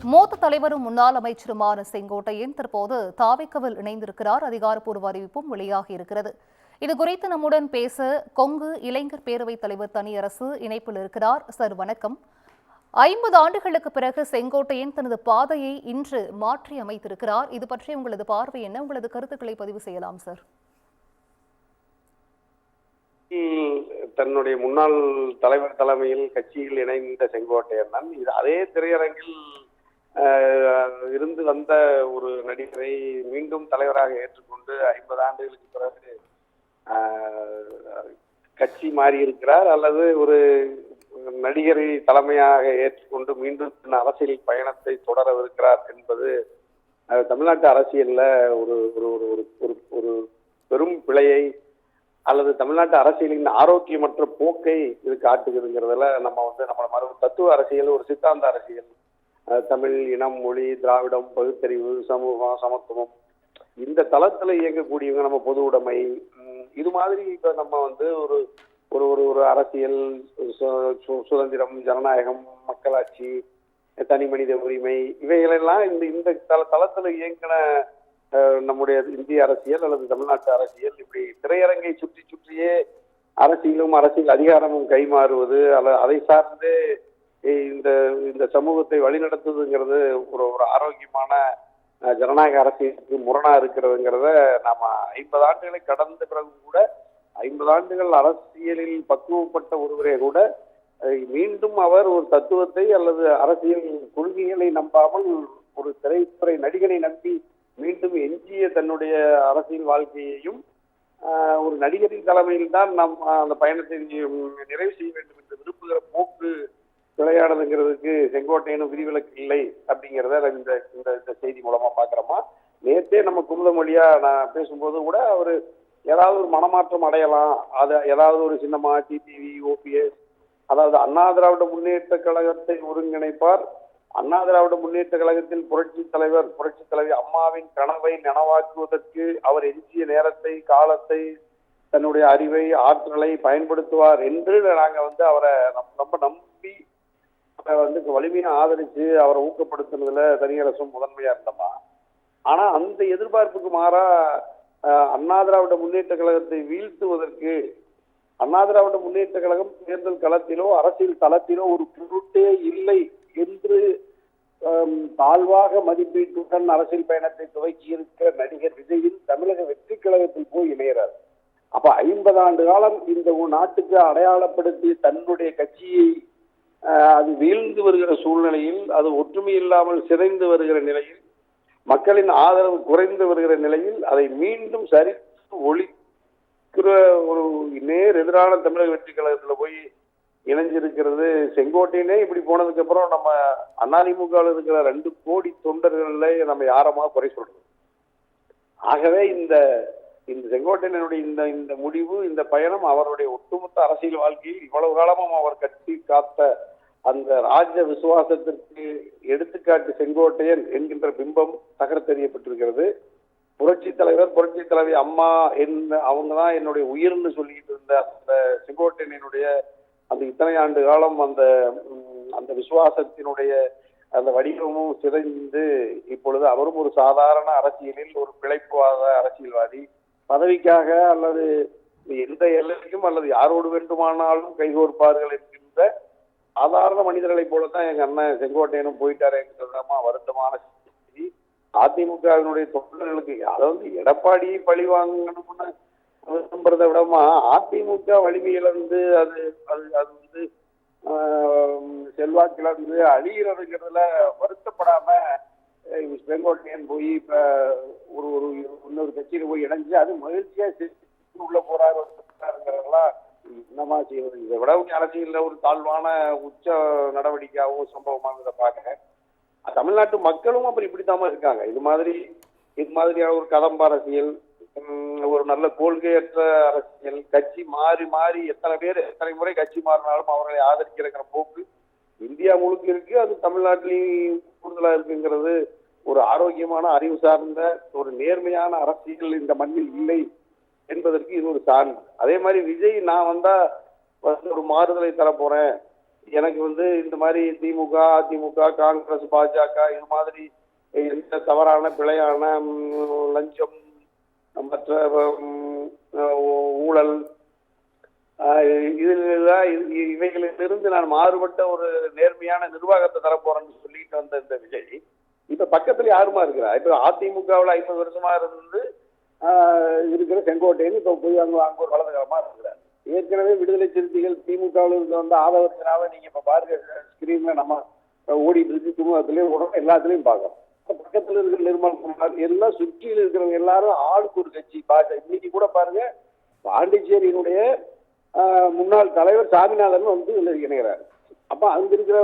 மூத்த தலைவரும் முன்னாள் அமைச்சருமான செங்கோட்டையன் தற்போது தாவேக்காவில் இணைந்திருக்கிறார். அதிகாரப்பூர்வ அறிவிப்பும் வெளியாகி இருக்கிறது. இதுகுறித்து நம்முடன் பேச கொங்கு இளைஞர் பேரவைத் தலைவர் தனியரசு இணைப்பில் இருக்கிறார். சார் வணக்கம். 50 ஆண்டுகளுக்கு பிறகு செங்கோட்டையன் தனது பாதையை இன்று மாற்றி அமைத்திருக்கிறார். இது பற்றி உங்களது பார்வை என்ன? உங்களது கருத்துக்களை பதிவு செய்யலாம் சார். தன்னுடைய முன்னாள் தலைவர் தலைமையில் கட்சியில் இணைந்த செங்கோட்டையன் தான் இது அதே திரையரங்கில் இருந்து வந்த ஒரு நடிகரை மீண்டும் தலைவராக ஏற்றுக்கொண்டு 50 ஆண்டுகளுக்கு பிறகு கட்சி மாறி இருக்கிறார், அல்லது ஒரு நடிகரை தலைமையாக ஏற்றுக்கொண்டு மீண்டும் அரசியல் பயணத்தை தொடரவிருக்கிறார் என்பது தமிழ்நாட்டு அரசியல்ல ஒரு ஒரு பெரும் பிழையை அல்லது தமிழ்நாட்டு அரசியலின் ஆரோக்கியமற்ற போக்கை இது காட்டுகிறதுங்கிறதுல நம்மள மாதிரி தத்துவ அரசியல், ஒரு சித்தாந்த அரசியல், தமிழ் இனம், மொழி, திராவிடம், பகுத்தறிவு, சமூகம், சமத்துவம், இந்த தளத்துல இயங்கக்கூடியவங்க, நம்ம பொது உடைமை, இது மாதிரி இப்ப நம்ம ஒரு ஒரு ஒரு அரசியல், சுதந்திரம், ஜனநாயகம், மக்களாட்சி, தனி மனித உரிமை, இவைகளெல்லாம் இந்த தளத்துல இயங்கின நம்முடைய இந்திய அரசியல் அல்லது தமிழ்நாட்டு அரசியல் இப்படி திரையரங்கை சுற்றி சுற்றியே அரசியலும் அரசியல் அதிகாரமும் கைமாறுவது அல்ல அதை சார்ந்து இந்த சமூகத்தை வழிநடத்துதுங்கிறது ஒரு ஆரோக்கியமான ஜனநாயக அரசியலுக்கு முரணா இருக்கிறதுங்கிறத நாம 50 ஆண்டுகளை கடந்த பிறகு கூட 50 ஆண்டுகள் அரசியலில் பக்குவப்பட்ட ஒருவரே கூட மீண்டும் அவர் ஒரு தத்துவத்தை அல்லது அரசியல் கொள்கைகளை நம்பாமல் ஒரு திரைத்துறை நடிகனை நம்பி மீண்டும் எஞ்சிய தன்னுடைய அரசியல் வாழ்க்கையையும் ஒரு நடிகரின் தலைமையில் தான் நாம் அந்த பயணத்தை நிறைவு செய்ய வேண்டும் என்று விரும்புகிற போக்கு விளையாடுதுங்கிறதுக்கு செங்கோட்டையனும் விதிவிலக்கு இல்லை அப்படிங்கிறத இந்த செய்தி மூலமா பாக்குறோமா. நேற்றே நம்ம குமுதமொழியா நான் பேசும்போது கூட அவரு ஏதாவது ஒரு மனமாற்றம் அடையலாம், அது ஏதாவது ஒரு சின்னமா டிடிவி, ஓபிஎஸ், அதாவது அண்ணா திராவிட முன்னேற்ற கழகத்தை ஒருங்கிணைப்பார், அண்ணா திராவிட முன்னேற்ற கழகத்தில் புரட்சி தலைவி அம்மாவின் கனவை நனவாக்குவதற்கு அவர் எஞ்சிய நேரத்தை, காலத்தை, தன்னுடைய அறிவை, ஆற்றலை பயன்படுத்துவார் என்று நாங்க அவரை ரொம்ப நம்பி வலிமையா ஆதரிச்சு அவரை ஊக்கப்படுத்துனதுல தனியரசும் முதன்மையா இருந்தோமா. ஆனா அந்த எதிர்பார்ப்புக்கு மாறா அண்ணா திராவிட முன்னேற்ற கழகத்தை வீழ்த்துவதற்கு அண்ணா திராவிட முன்னேற்ற கழகம் தேர்தல் களத்திலோ அரசியல் தளத்திலோ ஒரு பொருட்டே இல்லை என்று தாழ்வாக மதிப்பீட்டுடன் அரசியல் பயணத்தை துவக்கி இருக்கிற நடிகர் விஜயின் தமிழக வெற்றி கழகத்தில் போய் இணைகிறார். அப்ப 50 ஆண்டு காலம் இந்த நாட்டுக்கு அடையாளப்படுத்தி தன்னுடைய கட்சியை அது வீழ்ந்து வருகிற சூழ்நிலையில், அது ஒற்றுமை இல்லாமல் சிதைந்து வருகிற நிலையில், மக்களின் ஆதரவு குறைந்து வருகிற நிலையில் அதை மீண்டும் சரித்து ஒழிக்கிற ஒரு நேர் எதிரான தமிழக வெற்றி கழகத்துல போய் இணைஞ்சிருக்கிறது. செங்கோட்டையனே இப்படி போனதுக்கு அப்புறம் நம்ம அதிமுக இருக்கிற 2 கோடி தொண்டர்கள்ல நம்ம யாரமா குறை சொல்றது. ஆகவே இந்த செங்கோட்டையனுடைய இந்த முடிவு, இந்த பயணம் அவருடைய ஒட்டுமொத்த அரசியல் வாழ்க்கையில் இவ்வளவு காலமும் அவர் கட்டி காத்த அந்த ராஜ விசுவாசத்திற்கு எடுத்துக்காட்டு செங்கோட்டையன் என்கின்ற பிம்பம் தகர்த்தெறியப்பட்டிருக்கிறது. புரட்சி தலைவி அம்மா அவங்கதான் என்னுடைய உயிர்னு சொல்லிட்டு இருந்த அந்த செங்கோட்டையனுடைய அந்த இத்தனை ஆண்டு காலம் அந்த விசுவாசத்தினுடைய அந்த வடிவமும் சிதைந்து இப்பொழுது அவரும் ஒரு சாதாரண அரசியலில் ஒரு பிழைப்புவாத அரசியல்வாதி, பதவிக்காக அல்லது எந்த எல்லைக்கும் அல்லது யாரோடு வேண்டுமானாலும் கைகோர்ப்பார்கள் என்கின்ற சாதாரண மனிதர்களை போலத்தான் எங்க அண்ணன் செங்கோட்டையனும் போயிட்டாரு என்கிறதமா வருத்தமான செய்தி. அதிமுகவினுடைய தொண்டர்களுக்கு அதாவது எடப்பாடியை பழி வாங்கணும்னு விரும்புறதை விடமா அதிமுக வலிமையிலிருந்து அது செல்வாக்கிலிருந்து அழிகிறதுங்கிறதுல வருத்தப்படாம செங்கோட்டையன் போய் இப்ப ஒரு இன்னொரு கட்சியில போய் இணைஞ்சு அது மகிழ்ச்சியா உள்ள போறாருங்கிறதெல்லாம் என்னமா செய்வது. இதை விட அரசியல்ல ஒரு தாழ்வான உச்ச நடவடிக்கையாகவும் சம்பவமாக இதை பார்க்கிறேன். தமிழ்நாட்டு மக்களும் அப்புறம் இப்படித்தாம இருக்காங்க. இது மாதிரியான ஒரு கதம்ப அரசியல், ஒரு நல்ல கொள்கையற்ற அரசியல், கட்சி மாறி எத்தனை முறை கட்சி மாறினாலும் அவர்களை ஆதரிக்கிற போக்கு இந்தியா முழுக்க இருக்கு. அது தமிழ்நாட்டிலையும் கூடுதலா இருக்குங்கிறது ஒரு ஆரோக்கியமான அறிவு சார்ந்த ஒரு நேர்மையான அரசியல் இந்த மண்ணில் இல்லை என்பதற்கு இது ஒரு சான்று. அதே மாதிரி விஜய் நான் வந்தா ஒரு மாறுதலை தரப்போறேன், எனக்கு இந்த மாதிரி திமுக, அதிமுக, காங்கிரஸ், பாஜக இது மாதிரி எந்த தவறான பிழையான லஞ்சம் மற்ற ஊழல் இவைகளிலிருந்து நான் மாறுபட்ட ஒரு நேர்மையான நிர்வாகத்தை தரப்போறேன்னு சொல்லிட்டு வந்த இந்த விஜய் இப்ப பக்கத்துல யாருமா இருக்கிறா? இப்ப அதிமுகவில் 50 வருஷமா இருந்து இருக்கிற செங்கோட்டையன் இப்ப போய் அங்க ஒரு வலதுகரமா இருக்கிறார். ஏற்கனவே விடுதலை சிறுத்தைகள் திமுகவில் இருந்து வந்த ஆதவத்தினால நீங்க இப்ப பாருங்க ஸ்கிரீன்ல நம்ம ஓடிட்டு இருக்கு, துமுகத்திலயும் உடனே எல்லாத்துலயும் பார்க்கறோம். பக்கத்துல இருக்கிற நிர்மல் குமார் எல்லாம் சுற்றியில் இருக்கிறவங்க எல்லாரும் ஆளுக்கு ஒரு கட்சி. இன்னைக்கு கூட பாருங்க பாண்டிச்சேரியினுடைய முன்னாள் தலைவர் சாமிநாதன் இதுல இணைகிறார். அப்ப அங்க இருக்கிற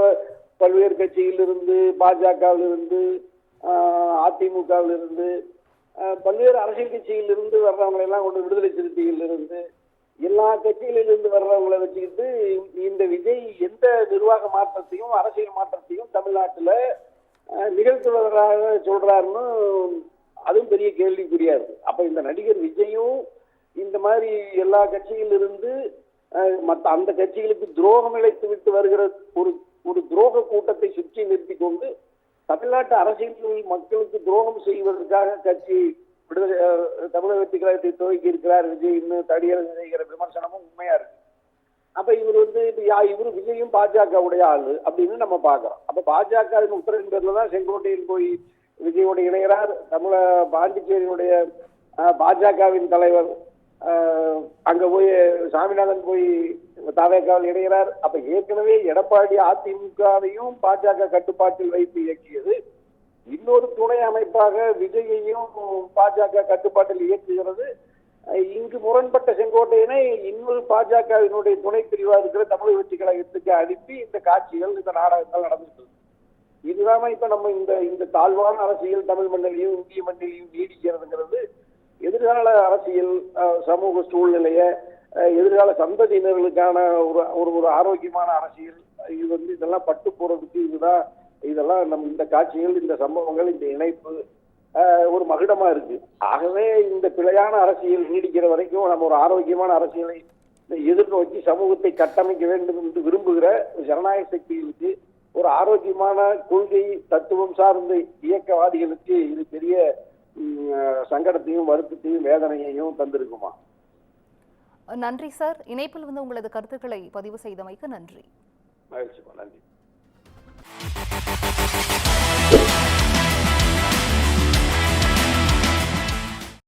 பல்வேறு கட்சியிலிருந்து பாஜகவிலிருந்து அதிமுகவிலிருந்து பல்வேறு அரசியல் கட்சியிலிருந்து வர்றவங்களை எல்லாம் கொண்டு விடுதலை சிறுத்தைகளிலிருந்து எல்லா கட்சிகளிலிருந்து வர்றவங்களை வச்சுக்கிட்டு இந்த விஜய் எந்த நிர்வாக மாற்றத்தையும் அரசியல் மாற்றத்தையும் தமிழ்நாட்டுல நிகழ்த்துவதாக சொல்றாருன்னு அதுவும் பெரிய கேள்விக்குறியா இருக்கு. அப்ப இந்த நடிகர் விஜயும் இந்த மாதிரி எல்லா கட்சியிலிருந்து மற்ற அந்த கட்சிகளுக்கு துரோகம் இழைத்து விட்டு வருகிற ஒரு துரோக கூட்டத்தை சுற்றி நிறுத்தி கொண்டு தமிழ்நாட்டு அரசியல் மக்களுக்கு துரோகம் செய்வதற்காக கட்சி விடுதலை தமிழக வெற்றி கழகத்தை துவக்கி இருக்கிறார் விஜய் இன்னும் தடியரசு செய்கிற விமர்சனமும் உண்மையா இருக்கு. அப்ப இவரு விஜயும் பாஜகவுடைய ஆளு அப்படின்னு நம்ம பாக்குறோம். அப்ப பாஜகவின் உத்தரவின் பேர்ல தான் செங்கோட்டையன் போய் விஜயோட இணைகிறார். பாண்டிச்சேரியுடைய பாஜகவின் தலைவர் அங்க போய் சாமிநாதன் போய் தவேகாவில் இணைகிறார். அப்ப ஏற்கனவே எடப்பாடி அதிமுகவையும் பாஜக கட்டுப்பாட்டில் வைத்து இயக்கியது. இன்னொரு துணை அமைப்பாக விஜயையும் பாஜக கட்டுப்பாட்டில் இயக்குகிறது. இங்கு முரண்பட்ட செங்கோட்டையனை இன்னொரு பாஜகவினுடைய துணை பிரிவா இருக்கிற தமிழக வெற்றி கழகத்துக்கு அனுப்பி இந்த காட்சிகள் இந்த நாடகங்கள் நடந்துட்டு இருக்கு. இதுதான் இப்ப நம்ம இந்த தாழ்வான அரசியல் தமிழ் மண்ணிலையும் இந்திய மண்ணிலையும் நீடிக்கிறதுங்கிறது எதிர்கால அரசியல் சமூக சூழ்நிலைய எதிர்கால சந்ததியினர்களுக்கான ஒரு ஆரோக்கியமான அரசியல் இதெல்லாம் பட்டு போறதுக்கு இதெல்லாம் நம்ம இந்த காட்சிகள் இந்த சம்பவங்கள் இந்த இணைப்பு ஒரு மகுடமா இருக்கு. ஆகவே இந்த பிழையான அரசியல் நீடிக்கிற வரைக்கும் நம்ம ஒரு ஆரோக்கியமான அரசியலை எதிர்நோக்கி சமூகத்தை கட்டமைக்க வேண்டும் என்று விரும்புகிற ஜனநாயக சக்திகளுக்கு ஒரு ஆரோக்கியமான கொள்கை தத்துவம் சார்ந்த இயக்கவாதிகளுக்கு இது பெரிய சங்கடத்தையும் வருத்தத்தையும் வேதனையையும் தந்திருக்குமா? நன்றி சார். இணைப்பில் உங்களது கருத்துக்களை பதிவு செய்தமைக்கு நன்றி. மகிழ்ச்சி. நன்றி.